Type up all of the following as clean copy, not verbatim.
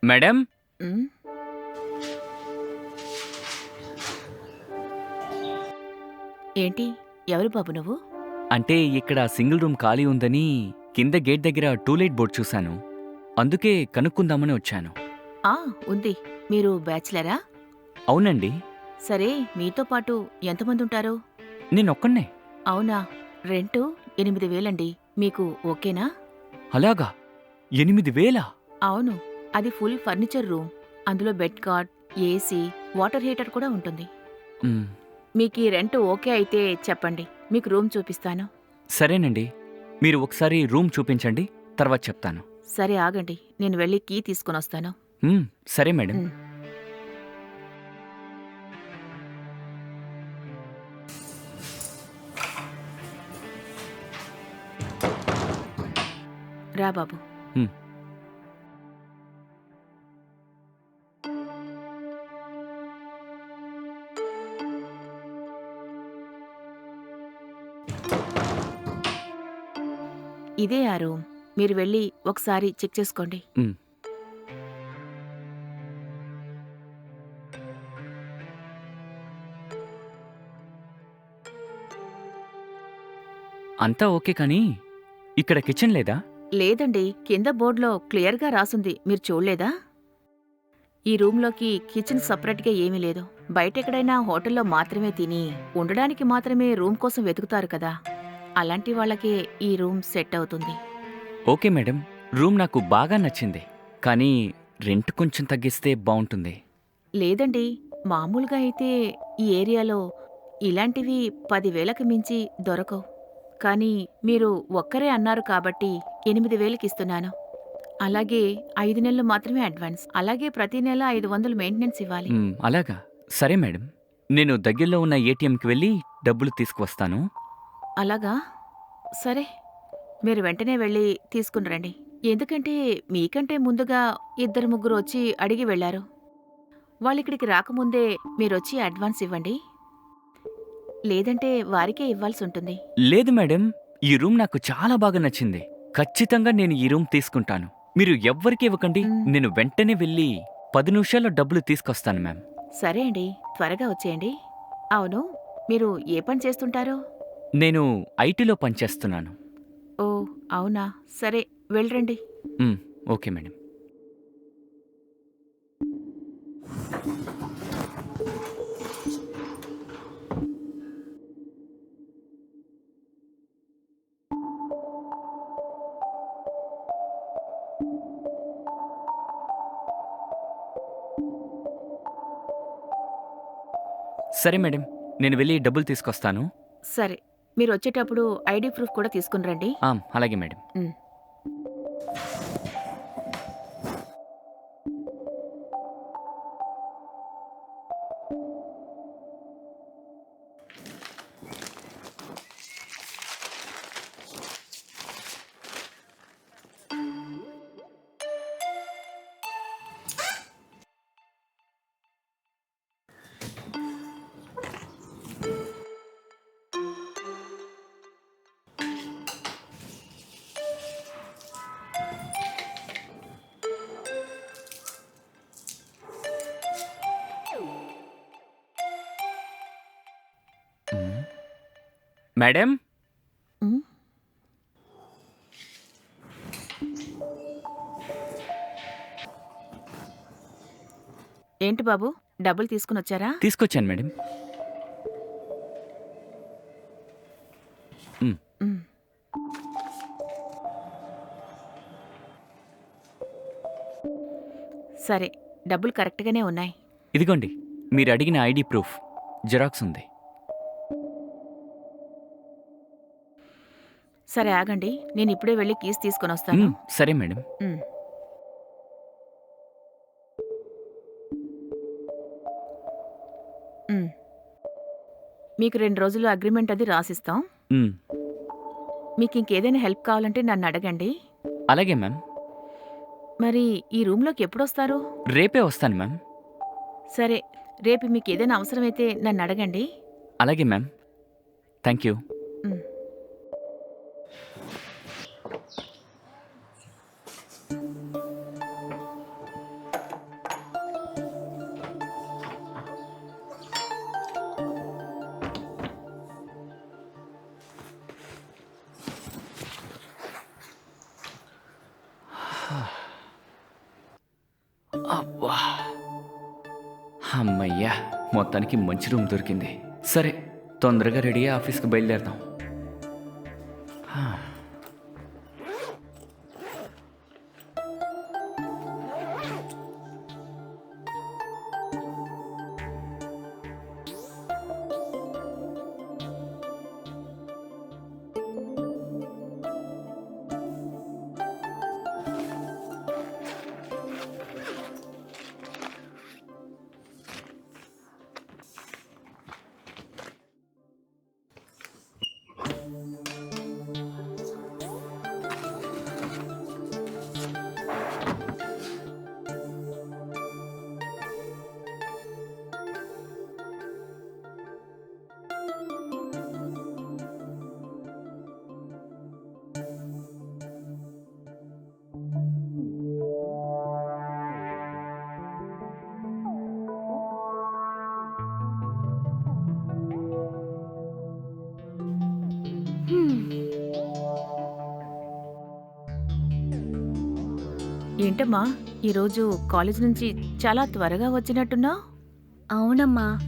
Madam హ్మ్. ఏంటి? ఎవరు బాబు నువ్వు? అంటే ఇక్కడ సింగిల్ రూమ్ ఖాళీ ఉందని కింద గేట్ దగ్గర టూలెట్ బోర్డ్ చూశాను. అందుకే కనుక్కుందామని వచ్చాను. ఆ! ఉంది. మీరు బ్యాచిలరా? అవునండి. సరే, మీతో పాటు ఎంతమందుంటారు? నేనొక్కడినే. అవునా? రెంటు 8,000 మీకు ఓకేనా? అలాగా? 8,000? అవును. అది ఫుల్ ఫర్నిచర్ రూమ్. అందులో bed cot, AC, water heater కూడా ఉంటుంది. మ్, మీకీ రెంట్ ఓకే అయితే చెప్పండి. మీకు రూమ్ చూపిస్తాను. సరేనండి. మీరు ఒకసారి రూమ్ చూపించండి, తర్వాత చెప్తాను. సరే ఆగండి. నేను వెళ్ళి కీ తీసుకొనొస్తాను. మ్, సరే మేడం. హ్మ్. రా బాబు. మ్, ఇదే ఆ రూమ్. మీరు వెళ్ళి ఒకసారి చెక్ చేసుకోండి. మ్. అంతా ఓకే కానీ ఇక్కడ కిచెన్ లేదా? లేదండి. కింద బోర్డులో క్లియర్‌గా రాసుంది. మీరు చూడలేదా? ఈ రూమ్‌లోకి కిచెన్ సెపరేట్‌గా ఏమీ లేదు. బయటెక్కడైనా హోటల్‌లో మాత్రమే తిని, ఉండడానికి మాత్రమే రూమ్ కోసం వెతుకుతారు కదా! అలాంటి వాళ్ళకే ఈ రూమ్ సెట్ అవుతుంది. Okay madam. రూమ్ నాకు బాగా నచ్చింది. కానీ రెంట్ కొంచెం తగ్గిస్తే బావుంటుంది. లేదండి. మామూలుగా అయితే ఈ ఏరియాలో ఇలాంటివి 10,000కి మించి దొరకవు. కానీ మీరు ఒక్కరే అన్నారు కాబట్టి 8,000కి ఇస్తున్నాను. అలాగే 5 నెలలు మాత్రమే అడ్వాన్స్. అలాగే ప్రతి నెల 500 మెయింటెనెన్స్ ఇవ్వాలి. అలాగా? సరే మేడం. నేను దగ్గరలో ఉన్న ఏటీఎంకి వెళ్ళి డబ్బులు తీసుకువస్తాను. అలాగా? సరే. మీరు వెంటనే వెళ్ళి తీసుకుని రండి. ఎందుకంటే మీకంటే ముందుగా ఇద్దరు ముగ్గురు వచ్చి అడిగి వెళ్లారు. వాళ్ళిక్కడికి రాకముందే మీరొచ్చి అడ్వాన్స్ ఇవ్వండి. లేదంటే వారికే ఇవ్వాల్సుంటుంది. లేదు మేడం. ఈ రూమ్ నాకు చాలా బాగా నచ్చింది. ఖచ్చితంగా నేను ఈ రూమ్ తీసుకుంటాను. మీరు ఎవ్వరికీ ఇవ్వకండి. హ్మ్. నేను వెంటనే వెళ్ళి 10 నిమిషాల్లో డబ్బులు తీసుకొస్తాను మ్యామ్. సరే అండి. త్వరగా వచ్చేయండి. అవును. మీరు ఏ పని చేస్తుంటారు? నేను ఐటీలో పనిచేస్తున్నాను. ఓహ్! అవునా? సరే. వెళ్ళిరండి. మ్, ఓకే మేడం. సరే మేడం. నేను వెళ్ళి డబ్బులు తీసుకొస్తాను. సరే. మీరొచ్చేటప్పుడు ఐడీ ప్రూఫ్ కూడా తీసుకుని రండి. అలాగే మేడం. హ్మ్. మ్, మేడం హ్మ్. ఏంటి బాబు? డబ్బులు తీసుకొనొచ్చారా? తీసుకొచ్చాను మేడం. మ్, హ్మ్. సరే. డబ్బులు కరెక్ట్‌గానే ఉన్నాయి. ఇదిగోండి. మీరు అడిగిన ఐడి ప్రూఫ్ జిరాక్స్ ఉంది. సరే ఆగండి. నేనిప్పుడే వెళ్ళి కీస్ తీసుకొనొస్తాను. సరే మేడం. హ్మ్. హ్మ్. మీకు 2 రోజుల్లో అగ్రీమెంట్ అది రాసిస్తాం. మ్, మీకింకేదైనా హెల్ప్ కావాలంటే నన్నడగండి. అలాగే మ్యామ్. మరి ఈ రూమ్‌లోకి ఎప్పుడొస్తారు? రేపే వస్తాను మ్యామ్. సరే. రేపు మీకేదైనా అవసరమైతే నన్నడగండి. అలాగే మ్యామ్. Thank you. హ్మ్. అబ్బా! హమ్మయ్యా! మొత్తానికి మంచి రూమ్ దొరికింది. సరే, తొందరగా రెడీ అయ్యి ఆఫీస్‌కి బయలుదేరదాం. హా! ఏంటమ్మా ఈరోజు కాలేజ్ నుంచి చాలా త్వరగా వచ్చినట్టున్నావు? అవునమ్మా,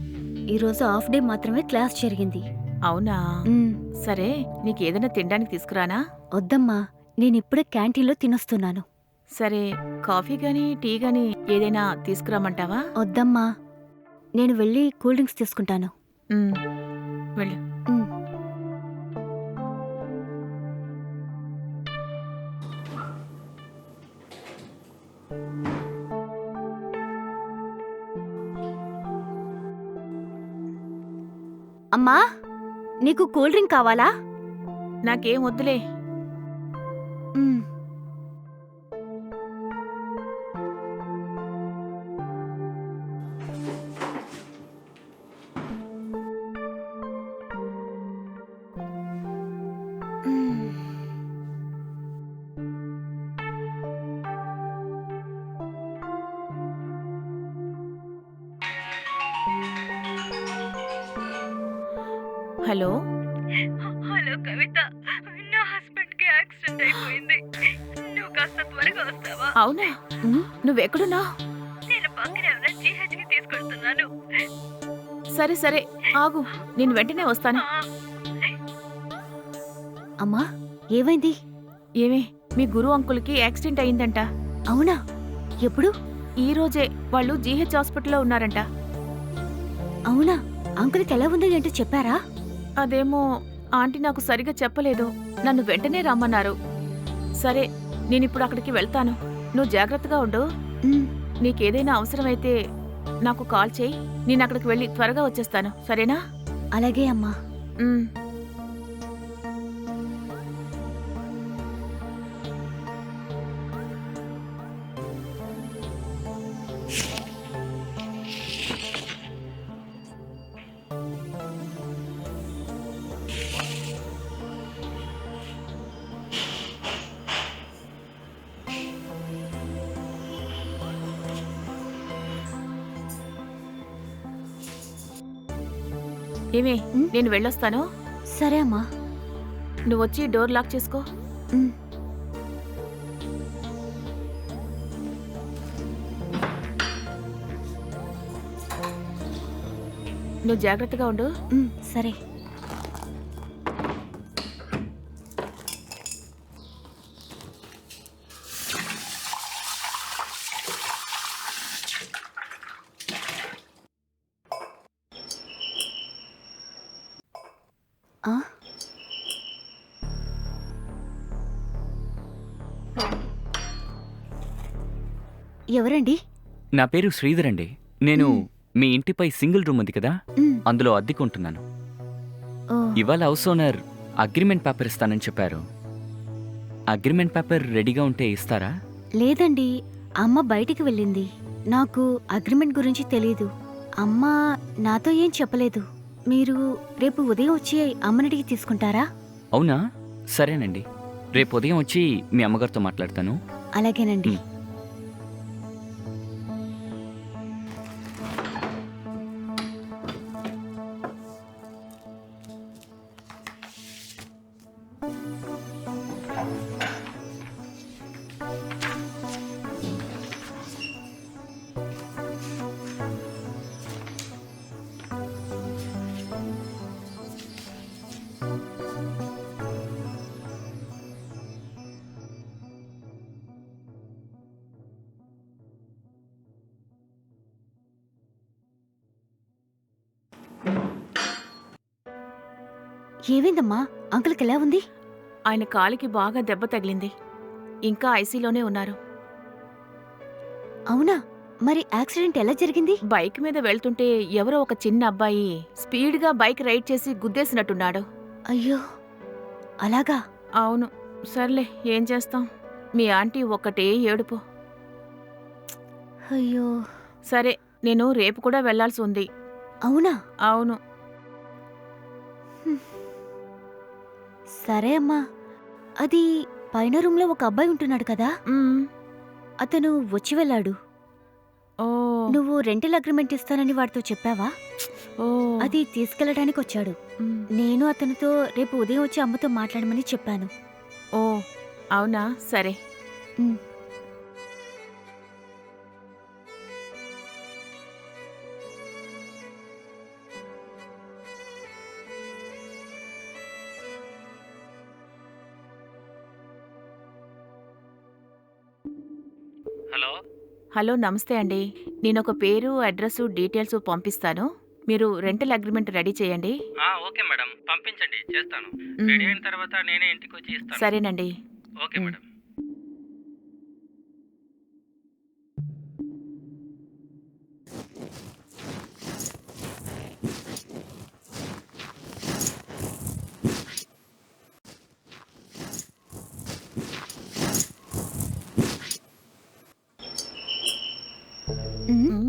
ఈరోజు హాఫ్ డే మాత్రమే క్లాస్ జరిగింది. అవునా? మ్, సరే, నీకేదైనా తినడానికి తీసుకురానా? వద్దమ్మా, నేనిప్పుడే క్యాంటీన్లో తినొస్తున్నాను. సరే, కాఫీ గాని టీ గాని ఏదైనా తీసుకురామంటావా? వద్దమ్మా, నేను వెళ్ళి కూల్ డ్రింక్స్ తీసుకుంటాను. ఉమ్, వెళ్ళు. మ్, అమ్మా, నీకు కూల్ డ్రింక్ కావాలా? నాకేం వద్దులే. మ్, మ్. హలో, హలో కవిత, నా హస్బెండ్ కి యాక్సిడెంట్ అయిపోయింది. నువ్వు కాస్త త్వరగా వస్తావా? అవునా? మ్, నువ్వెక్కడున్నావు? నేను పక్కనే ఉన్న GH కి తీసుకెళ్తున్నాను. సరే సరే, ఆగు, నేను వెంటనే వస్తాను. ఆ, అమ్మా, ఏమైంది? ఏమే, మీ గురు అంకుల్కి యాక్సిడెంట్ అయిందంట. అవునా? ఎప్పుడు? ఈ రోజే వాళ్ళు జీహెచ్ హాస్పిటల్లో ఉన్నారంట. అవునా? అంకుల్కి ఎలా ఉంది ఏంటో చెప్పారా? అదేమో ఆంటీ నాకు సరిగా చెప్పలేదు. నన్ను వెంటనే రమ్మన్నారు. సరే, నేనిప్పుడు అక్కడికి వెళ్తాను. నువ్వు జాగ్రత్తగా ఉండు. మ్, నీకేదైనా అవసరమైతే నాకు కాల్ చేయి. నేను అక్కడికి వెళ్ళి త్వరగా వచ్చేస్తాను. సరేనా? అలాగే అమ్మా. ఉమ్. ఏమే, ఉమ్. నేను వెళ్ళొస్తాను. సరే అమ్మా. నువ్వొచ్చి డోర్ లాక్ చేసుకో. మ్, నువ్వు జాగ్రత్తగా ఉండు. మ్, సరే. ఆ? ఎవరండి? నా పేరు శ్రీధర్ అండి. నేను మీ ఇంటిపై సింగిల్ రూమ్ ఉంది కదా, మ్, అందులో అద్దెకుంటున్నాను. ఓ, ఇవాళ హౌస్ ఓనర్ అగ్రిమెంట్ పేపర్ ఇస్తానని చెప్పారు. అగ్రిమెంట్ పేపర్ రెడీగా ఉంటే ఇస్తారా? లేదండి, అమ్మ బయటికి వెళ్ళింది. నాకు అగ్రిమెంట్ గురించి తెలీదు. అమ్మ నాతో ఏం చెప్పలేదు. మీరు రేపు ఉదయం వచ్చి అమ్మనడిగి తీసుకుంటారా? అవునా? సరేనండి. రేపు ఉదయం వచ్చి మీ అమ్మగారితో మాట్లాడతాను. అలాగేనండి. మ్. ఏమైందమ్మా? అంకుల్కి ఎలా ఉంది? ఆయన కాలికి బాగా దెబ్బ తగిలింది. ఇంకా ఐసీలోనే ఉన్నారు. అవునా? మరి యాక్సిడెంట్ ఎలా జరిగింది? బైక్ మీద వెళ్తుంటే ఎవరో ఒక చిన్న అబ్బాయి స్పీడ్గా బైక్ రైడ్ చేసి గుద్దేసినట్టున్నాడు. అయ్యో, అలాగా? అవును. సర్లే, ఏం చేస్తాం. మీ ఆంటీ ఒక్కటే ఏడుపు. అయ్యో. సరే, నేను రేపు కూడా వెళ్లాల్సి ఉంది. అవునా? అవును. సరే అమ్మా. అది పైన రూమ్లో ఒక అబ్బాయి ఉంటున్నాడు కదా, మ్మ్. అతను వచ్చి వెళ్ళాడు. ఓ నువ్వు రెంటల్ అగ్రిమెంట్ ఇస్తానని వాడితో చెప్పావా? ఓ అది తీసుకెళ్ళడానికి వచ్చాడు. మ్మ్. నేను అతనితో రేపు ఉదయం వచ్చి అమ్మతో మాట్లాడమని చెప్పాను. ఓ అవునా? సరే. ఉమ్. హలో. హలో, నమస్తే అండి. నేనొక పేరు, అడ్రస్, డీటెయిల్స్ పంపిస్తాను. మీరు రెంటల్ అగ్రిమెంట్ రెడీ చేయండి. ఓకే మేడం, పంపించండి, చేస్తాను. మ్మ్. రెడీ అయిన తర్వాత నేనే ఇంటికి వచ్చి ఇస్తాను. సరేనండి. ఓకే మ్మ్. మేడం. ఉమ్, మ్మ్.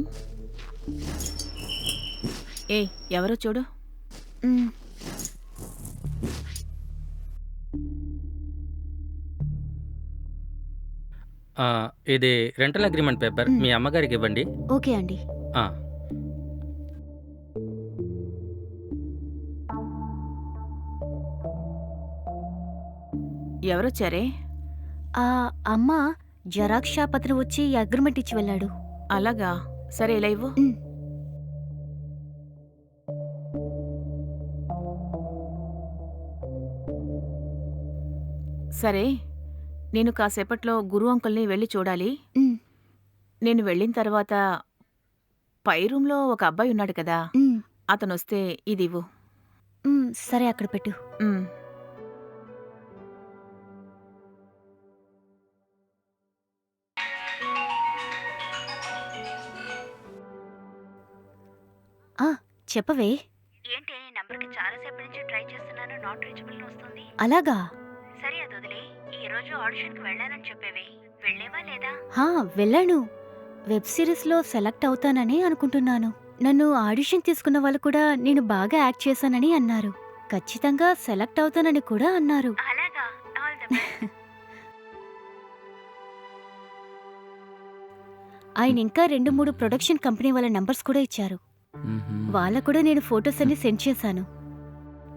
ఏయ్, ఎవరో చూడు. ఉమ్. ఇది రెంటల్ అగ్రిమెంట్ పేపర్ మీ అమ్మగారికి ఇవ్వండి. ఓకే అండి. ఆ, ఎవరొచ్చారే? ఆ అమ్మ జెరాక్స్ షాప్ అతను వచ్చి ఈ అగ్రిమెంట్ ఇచ్చి వెళ్ళాడు. అలాగా? సరే, ఇలా ఇవ్వు. ఉమ్. సరే, నేను కాసేపట్లో గురు అంకుల్ని వెళ్ళి చూడాలి. ఉమ్, నేను వెళ్ళిన తర్వాత పై రూమ్లో ఒక అబ్బాయి ఉన్నాడు కదా, ఉమ్, అతనొస్తే ఇది ఇవ్వు. సరే, అక్కడ పెట్టు. మ్మ్. ఆ, చెప్పవే. ఏంటి నంబర్కి చాలాసేపటి నుంచి ట్రై చేస్తున్నాను, నాట్ రీచబుల్ వస్తుంది. అలాగా? సరే, అది వదిలే. ఈ రోజు ఆడిషన్కి వెళ్ళానని చెప్పేవి, వెళ్ళేవా లేదా? హా, వెళ్ళాను. వెబ్ సిరీస్లో సెలెక్ట్ అవుతానని అనుకుంటున్నాను. నన్ను ఆడిషన్ తీసుకున్న వాళ్ళు కూడా నేను బాగా యాక్ట్ చేశానని అన్నారు. ఖచ్చితంగా సెలెక్ట్ అవుతానని కూడా అన్నారు. అలాగా? All the best. ఆయన ఇంకా 2-3 ప్రొడక్షన్ కంపెనీ వాళ్ళ నంబర్స్ కూడా ఇచ్చారు. మ్మ్హ్మ్. వాళ్ళకు కూడా నేను ఫొటోస్ అన్ని సెండ్ చేశాను.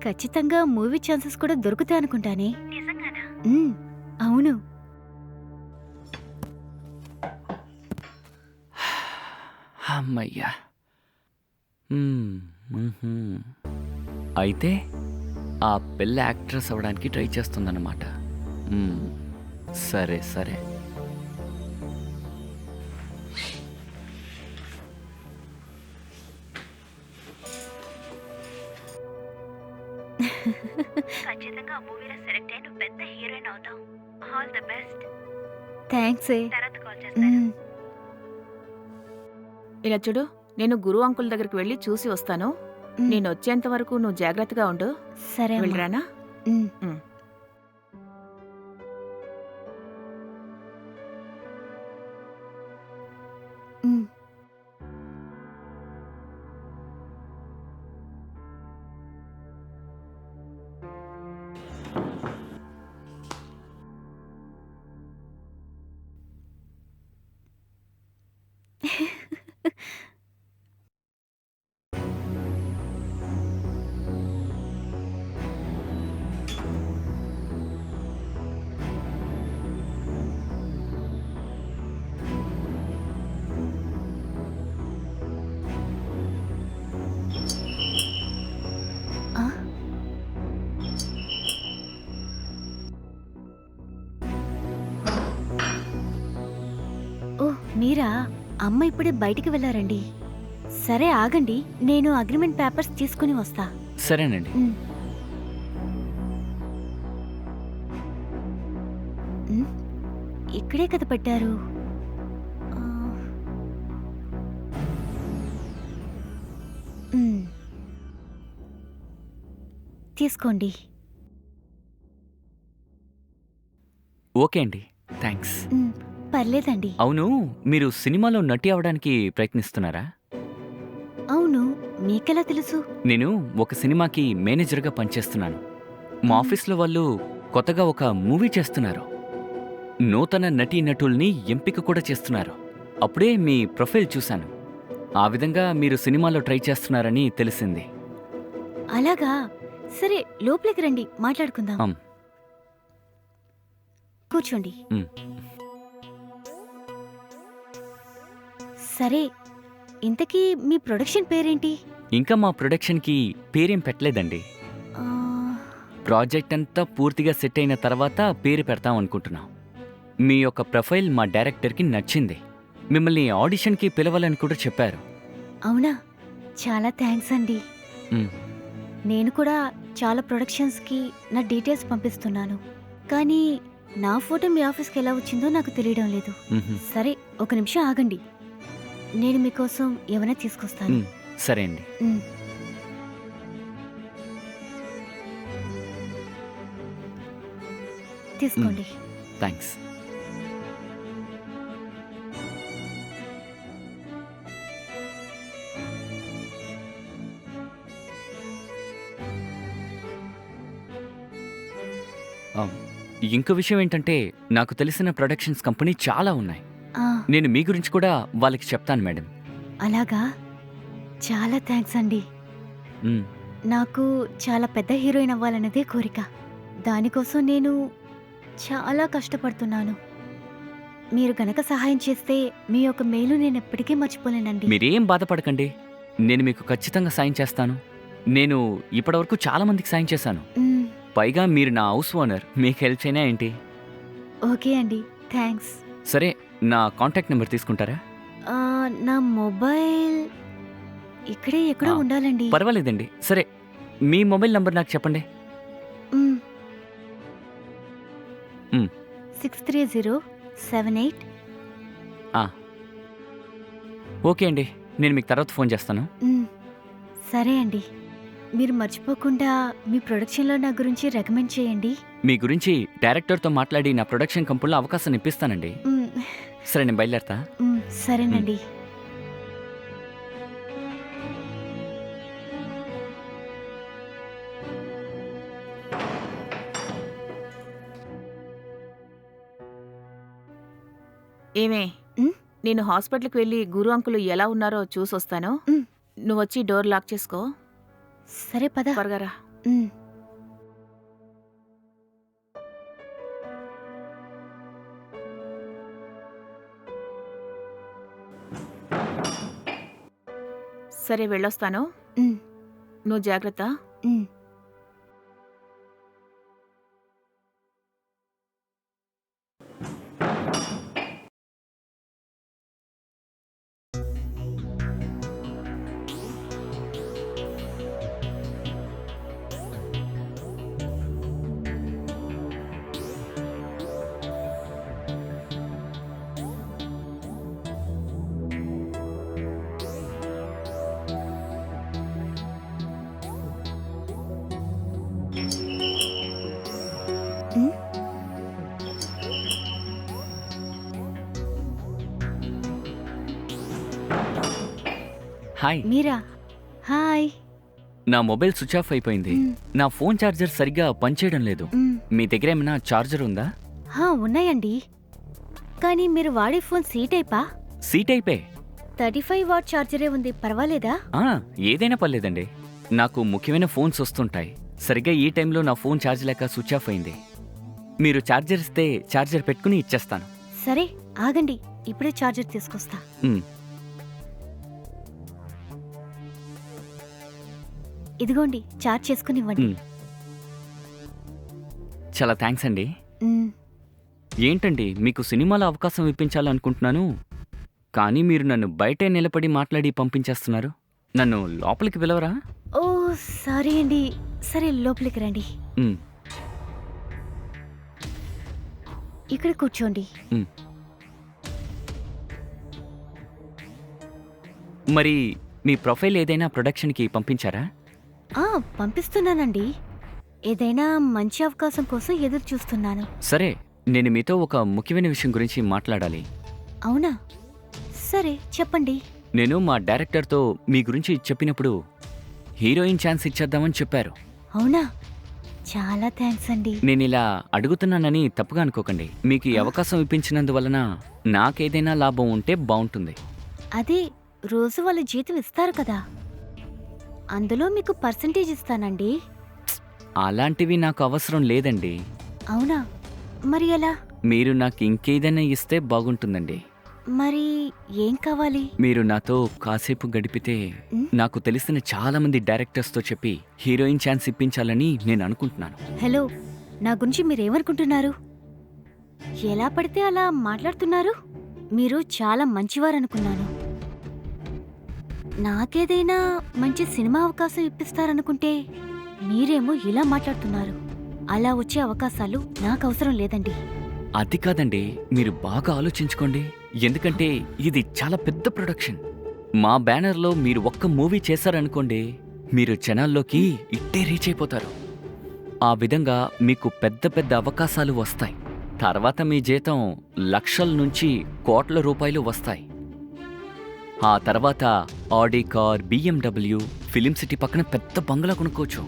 ఖచ్చితంగా మూవీ ఛాన్సెస్ కూడా దొరుకుతాయి అనుకుంటానే. నిజంగానా? ఉమ్, అవును. అమ్మయ్యా. మ్మ్హ్మ్. అయితే ఆ పిల్ల యాక్ట్రెస్ అవ్వడానికి ట్రై చేస్తుందన్నమాట. మ్మ్. సరే సరే. ఖచ్చితంగా ఆ మూవీలో సెలెక్ట్ అయ్యి నువ్వు పెద్ద హీరోయిన్ అవుతావు. All the best. థ్యాంక్స్. తర్వాత కాల్ చేస్తాను. ఇలా చూడు, నేను గురు అంకుల్ దగ్గరికి వెళ్ళి చూసి వస్తాను. నేను వచ్చేంత వరకు నువ్వు జాగ్రత్తగా ఉండు. సరే అమ్మా. వెళ్ళరానా? ఉమ్. ఉమ్. ఉమ్. ఆ? ఓ, మీరా? అమ్మ ఇప్పుడే బయటికి వెళ్ళారండి. సరే, ఆగండి, నేను అగ్రిమెంట్ పేపర్స్ తీసుకుని వస్తా. సరేనండి. ఉమ్. ఇక్కడే కదా పెట్టారు. ఆ, మ్. తీసుకోండి. ఓకే అండి, థ్యాంక్స్. మ్, పర్లేదండి. అవును, మీరు సినిమాలో నటి అవడానికి ప్రయత్నిస్తున్నారా? అవును, మీకెలా తెలుసు? నేను ఒక సినిమాకి మేనేజర్గా పనిచేస్తున్నాను. మా ఆఫీస్లో వాళ్ళు కొత్తగా ఒక మూవీ చేస్తున్నారు. నూతన నటీనటుల్ని ఎంపిక కూడా చేస్తున్నారు. అప్పుడే మీ ప్రొఫైల్ చూశాను. ఆ విధంగా మీరు సినిమాలో ట్రై చేస్తున్నారని తెలిసింది. అలాగా? సరే, లోపలికి రండి, మాట్లాడుకుందాం. ఆమ్. కూర్చోండి. మ్. సరే, ఇంతకీ మీ ప్రొడక్షన్ పేరేంటి? ఇంకా మా ప్రొడక్షన్కి పేరేం పెట్టలేదండి. ఆ, ప్రాజెక్ట్ అంతా పూర్తిగా సెట్ అయిన తర్వాత పేరు పెడతాం అనుకుంటున్నాం. మీ యొక్క ప్రొఫైల్ మా డైరెక్టర్కి నచ్చింది. మిమ్మల్ని ఆడిషన్కి పిలవాలని కూడా చెప్పారు. అవునా? చాలా థ్యాంక్స్ అండి. మ్. నేను కూడా చాలా ప్రొడక్షన్స్కి నా డీటెయిల్స్ పంపిస్తున్నాను, కానీ నా ఫోటో మీ ఆఫీస్కి ఎలా వచ్చిందో నాకు తెలియడం లేదు. మ్హూ. సరే, ఒక నిమిషం ఆగండి, నేను మీకోసం ఏమైనా తీసుకొస్తాను. మ్, సరే అండి. మ్. తీసుకోండి. థ్యాంక్స్. ఇంకో విషయం ఏంటంటే, నాకు తెలిసిన ప్రొడక్షన్స్ కంపెనీ చాలా ఉన్నాయి. ఆ, నేను మీ గురించి కూడా వాళ్ళకి చెప్తాను మేడం. అలాగా? చాలా థ్యాంక్స్ అండి. మ్, నాకు చాలా పెద్ద హీరోయిన్ అవ్వాలన్నదే కోరిక. దానికోసం నేను చాలా కష్టపడుతున్నాను. మీరు గనక సహాయం చేస్తే మీ యొక్క మేలు నేను ఎప్పటికీ మర్చిపోలేనండి. మీరేం బాధపడకండి, నేను మీకు ఖచ్చితంగా సాయం చేస్తాను. నేను ఇప్పటివరకు చాలా మందికి సాయం చేశాను. మ్, పైగా మీరు నా హౌస్ ఓనర్, మీకు హెల్ప్ చేయనా ఏంటి? ఓకే అండి, థ్యాంక్స్. సరే, నా కాంటాక్ట్ నెంబర్ తీసుకుంటారా? ఆ, నా మొబైల్ ఇక్కడే ఎక్కడో ఆ, ఉండాలండి. పర్వాలేదండి. సరే, మీ మొబైల్ నంబర్ నాకు చెప్పండి. మ్. మ్. 63078. ఓకే అండి, నేను మీకు తర్వాత ఫోన్ చేస్తాను. మ్, సరే అండి. మీరు మర్చిపోకుండా మీ ప్రొడక్షన్లో నా గురించి రికమెండ్ చేయండి. మీ గురించి డైరెక్టర్తో మాట్లాడి నా ప్రొడక్షన్ కంపెనీలో అవకాశం ఇప్పిస్తానండి. మ్, సరే, నేను బయలుదేరతా. సరేనండి. ఏమే, మ్? నేను హాస్పిటల్కి వెళ్ళి గురు అంకులు ఎలా ఉన్నారో చూసొస్తాను. మ్. నువ్వొచ్చి డోర్ లాక్ చేసుకో. సరే, పద. త్వరగా రా. మ్. సరే, వెళ్ళొస్తాను. మ్. నువ్వు జాగ్రత్త. మ్. హాయ్. మీరా? హాయ్. నా మొబైల్ స్విచ్ ఆఫ్ అయిపోయింది. మ్. నా ఫోన్ ఛార్జర్ సరిగ్గా పనిచేయడం లేదు. మ్. మీ దగ్గర ఏమైనా ఛార్జర్ ఉందా? ఉన్నాయండి, కానీ మీరు వాడే ఫోన్ సీ టైపా? సీ టైపే. 35 వాట్ ఛార్జరే ఉంది, పర్వాలేదా? ఏదైనా పర్లేదండి. నాకు ముఖ్యమైన ఫోన్స్ వస్తుంటాయి. సరిగ్గా ఈ టైంలో నా ఫోన్ ఛార్జ్ లేక స్విచ్ ఆఫ్ అయింది. మీరు ఛార్జర్ ఇస్తే ఛార్జర్ పెట్టుకుని ఇచ్చేస్తాను. సరే, ఆగండి, ఇప్పుడే ఛార్జర్ తీసుకొస్తా. మ్, ఇదిగోండి, ఛార్జ్ చేసుకుని ఇవ్వండి. మ్. చాలా థ్యాంక్స్ అండి. మ్. ఏంటండి, మీకు సినిమాలో అవకాశం ఇప్పించాలనుకుంటున్నాను, కానీ మీరు నన్ను బయటే నిలబడి మాట్లాడి పంపించేస్తున్నారు. నన్ను లోపలికి పిలవరా? ఓ, సారీ అండి. సరే, లోపలికి రండి. మ్. ఇక్కడ కూర్చోండి. మరి మీ ప్రొఫైల్ ఏదైనా ప్రొడక్షన్కి పంపించారా? పంపిస్తున్నానండి. ఏదైనా మంచి అవకాశం కోసం ఎదురు చూస్తున్నాను. సరే, నేను మీతో ఒక ముఖ్యమైన విషయం గురించి మాట్లాడాలి. అవునా? సరే చెప్పండి. నేను మా డైరెక్టర్తో మీ గురించి చెప్పినప్పుడు హీరోయిన్ ఛాన్స్ ఇచ్చేద్దామని చెప్పారు. అవునా? చాలా థ్యాంక్స్ అండి. నేను ఇలా అడుగుతున్నానని తప్పుగా అనుకోకండి. మీకు ఈ అవకాశం ఇప్పించినందువలన నాకేదైనా లాభం ఉంటే బాగుంటుంది. అదే రోజు వాళ్ళ జీతం ఇస్తారు కదా, అందులో మీకు పర్సంటేజ్ ఇస్తానండి. అలాంటివి నాకు అవసరం లేదండి. అవునా? మరి ఎలా? మీరు నాకు ఇంకేదైనా ఇస్తే బాగుంటుందండి. మరి ఏం కావాలి? మీరు నాతో కాసేపు గడిపితే నాకు తెలిసిన చాలా మంది డైరెక్టర్స్తో చెప్పి హీరోయిన్ ఛాన్స్ ఇప్పించాలని నేను అనుకుంటున్నాను. హలో, నా గురించి మీరేమనుకుంటున్నారు? ఎలా పడితే అలా మాట్లాడుతున్నారు? మీరు చాలా మంచివారనుకున్నాను. నాకేదైనా మంచి సినిమా అవకాశం ఇప్పిస్తారనుకుంటే మీరేమో ఇలా మాట్లాడుతున్నారు. అలా వచ్చే అవకాశాలు నాకు అవసరం లేదండి. అది కాదండి, మీరు బాగా ఆలోచించుకోండి. ఎందుకంటే ఇది చాలా పెద్ద ప్రొడక్షన్. మా బ్యానర్లో మీరు ఒక్క మూవీ చేశారనుకోండి, మీరు జనాల్లోకి ఇట్టే రీచ్ అయిపోతారు. ఆ విధంగా మీకు పెద్ద పెద్ద అవకాశాలు వస్తాయి. తర్వాత మీ జీతం లక్షల నుంచి కోట్ల రూపాయలు వస్తాయి. ఆ తర్వాత Audi car, BMW, film city పక్కన పెద్ద బంగ్లా కొనుక్కోవచ్చు.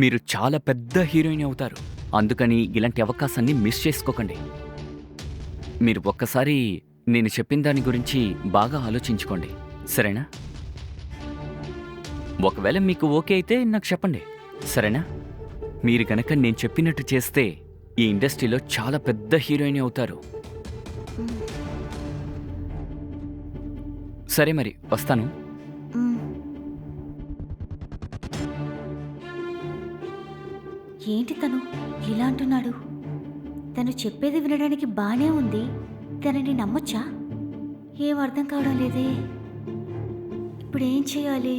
మీరు చాలా పెద్ద హీరోయిన్ అవుతారు. అందుకని ఇలాంటి అవకాశాన్ని మిస్ చేసుకోకండి. మీరు ఒక్కసారి నేను చెప్పిన దాని గురించి బాగా ఆలోచించుకోండి, సరేనా? ఒకవేళ మీకు ఓకే అయితే నాకు చెప్పండి, సరేనా? మీరు గనక నేను చెప్పినట్టు చేస్తే ఈ ఇండస్ట్రీలో చాలా పెద్ద హీరోయిన్ అవుతారు. సరే మరి, వస్తాను. ఏంటి తను ఇలా అంటున్నాడు? తను చెప్పేది వినడానికి బానే ఉంది. తనని నమ్మొచ్చా? ఏం అర్థం కావడం లేదే. ఇప్పుడేం చేయాలి?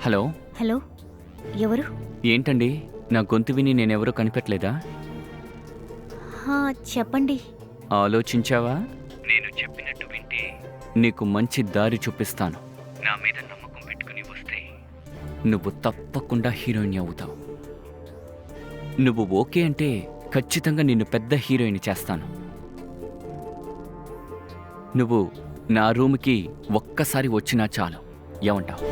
హలో. హలో, ఎవరు? ఏంటండి, నా గొంతు విని నేనెవరో కనిపెట్టలేదా? చెప్పండి. ఆలోచించావా? నేను చెప్పినట్టు వింటే నీకు మంచి దారి చూపిస్తాను. నా మీద నమ్మకం పెట్టుకుని వస్తే నువ్వు తప్పకుండా హీరోయిన్ అవుతావు. నువ్వు ఓకే అంటే ఖచ్చితంగా నిన్ను పెద్ద హీరోయిన్ చేస్తాను. నువ్వు నా రూమ్కి ఒక్కసారి వచ్చినా చాలు. ఏమంటావు?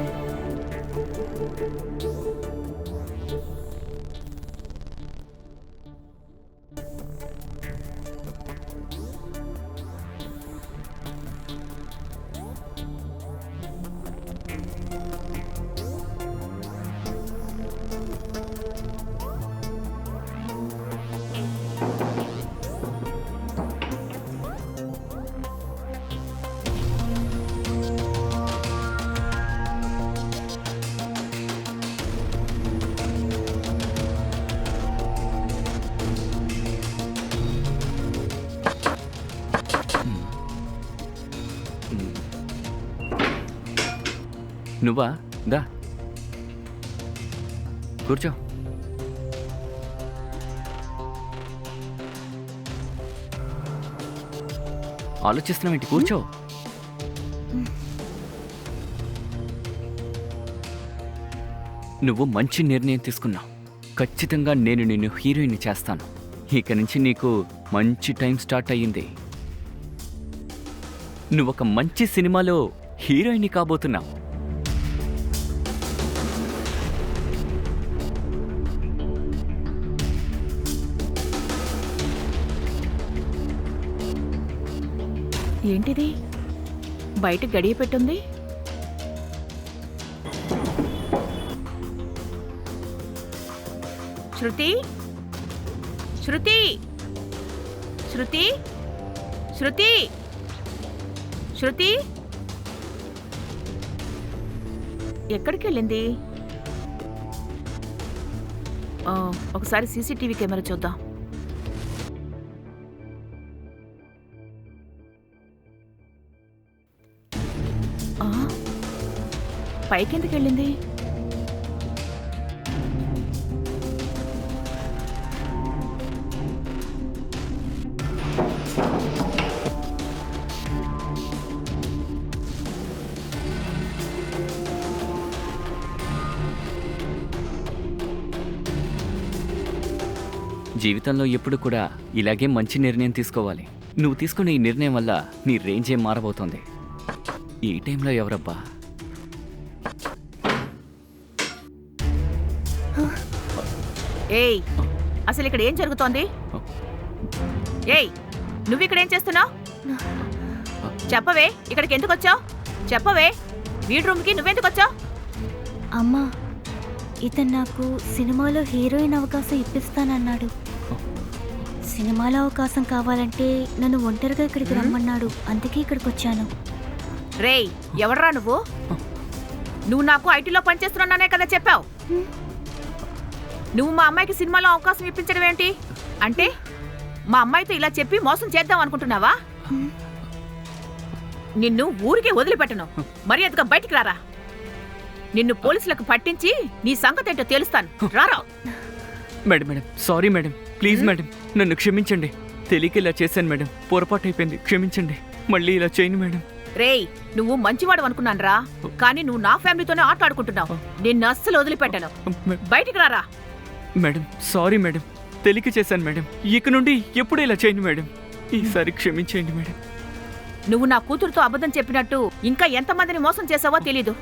నువ్వా? దా కూర్చో. ఆలోచిస్తున్నావేంటి? కూర్చో. నువ్వు మంచి నిర్ణయం తీసుకున్నావు. ఖచ్చితంగా నేను నిన్ను హీరోయిన్ చేస్తాను. ఇక నుంచి నీకు మంచి టైం స్టార్ట్ అయ్యింది. నువ్వొక మంచి సినిమాలో హీరోయిన్ కాబోతున్నావు. ఏంటిది? బయట గడియ పెట్టుంది. శృతి, శృతి, శృతి, శృతి, శృతి, ఎక్కడికి వెళ్ళింది? ఒకసారి సీసీటీవీ కెమెరా చూద్దాం. ఆ, పైకెందుకు వెళ్ళింది? జీవితంలో ఎప్పుడు కూడా ఇలాగే మంచి నిర్ణయం తీసుకోవాలి. నువ్వు తీసుకునే ఈ నిర్ణయం వల్ల నీ రేంజ్ ఏం మారబోతోంది. ఈ టైంలో ఎవరబ్బా? ఏయ్, అసలు ఇక్కడ ఏం జరుగుతోంది? ఏయ్, నువ్వు ఇక్కడ ఏం చేస్తున్నావు? చెప్పవే, ఇక్కడికి ఎందుకు వచ్చావు? చెప్పవే, వీడి రూమ్కి నువ్వెందుకు వచ్చావు? అమ్మా, ఇతను నాకు సినిమాలో హీరోయిన్ అవకాశం ఇప్పిస్తానన్నాడు. సినిమాలో అవకాశం కావాలంటే నన్ను ఒంటరిగా ఇక్కడికి రమ్మన్నాడు. అందుకే ఇక్కడికి వచ్చాను. రేయ్, ఎవడ్రా నువ్వు? నువ్వు నాకు ఐటీలో పనిచేస్తున్నానే కదా చెప్పావు. నువ్వు మా అమ్మాయికి సినిమాలో అవకాశం ఇప్పించడం ఏంటి? అంటే మా అమ్మాయితో ఇలా చెప్పి మోసం చేద్దాం అనుకుంటున్నావా? నిన్ను ఊరికే వదిలిపెట్టను. మర్యాదగా బయటికి రారా. నిన్ను పోలీసులకు పట్టించి నీ సంగతి ఏంటో తెలుస్తాను. రారా. Madam madam, sorry madam, please madam, నన్ను క్షమించండి. తెలియక ఇలా చేశాను మేడం, పొరపాటు అయిపోయింది, క్షమించండి. మళ్ళీ ఇలా చేయను మేడం. రేయ్, నువ్వు మంచివాడు అనుకున్నానురా, కానీ నువ్వు నా ఫ్యామిలీతోనే ఆటలాడుకుంటున్నావు. నిన్ను అస్సలు వదిలిపెట్టాను. బయటికి రారా. మేడం సారీ మేడం, తెలియక చేశాను మేడం. ఇక నుండి ఎప్పుడు ఇలా చేయను మేడం. ఈసారి క్షమించేయండి మేడం. నువ్వు నా కూతురుతో అబద్ధం చెప్పినట్టు ఇంకా ఎంతమందిని మోసం చేసావో తెలీదు.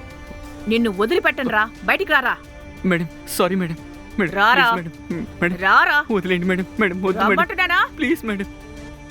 నిన్ను వదిలిపెట్టను రా. బయటికి రారా. Madam sorry madam. మేడం రారా. Please madam. మేడం రారా. వదిలేండి మేడం. మేడం వద్దు మేడం, రమ్మంటున్నానా? Please madam.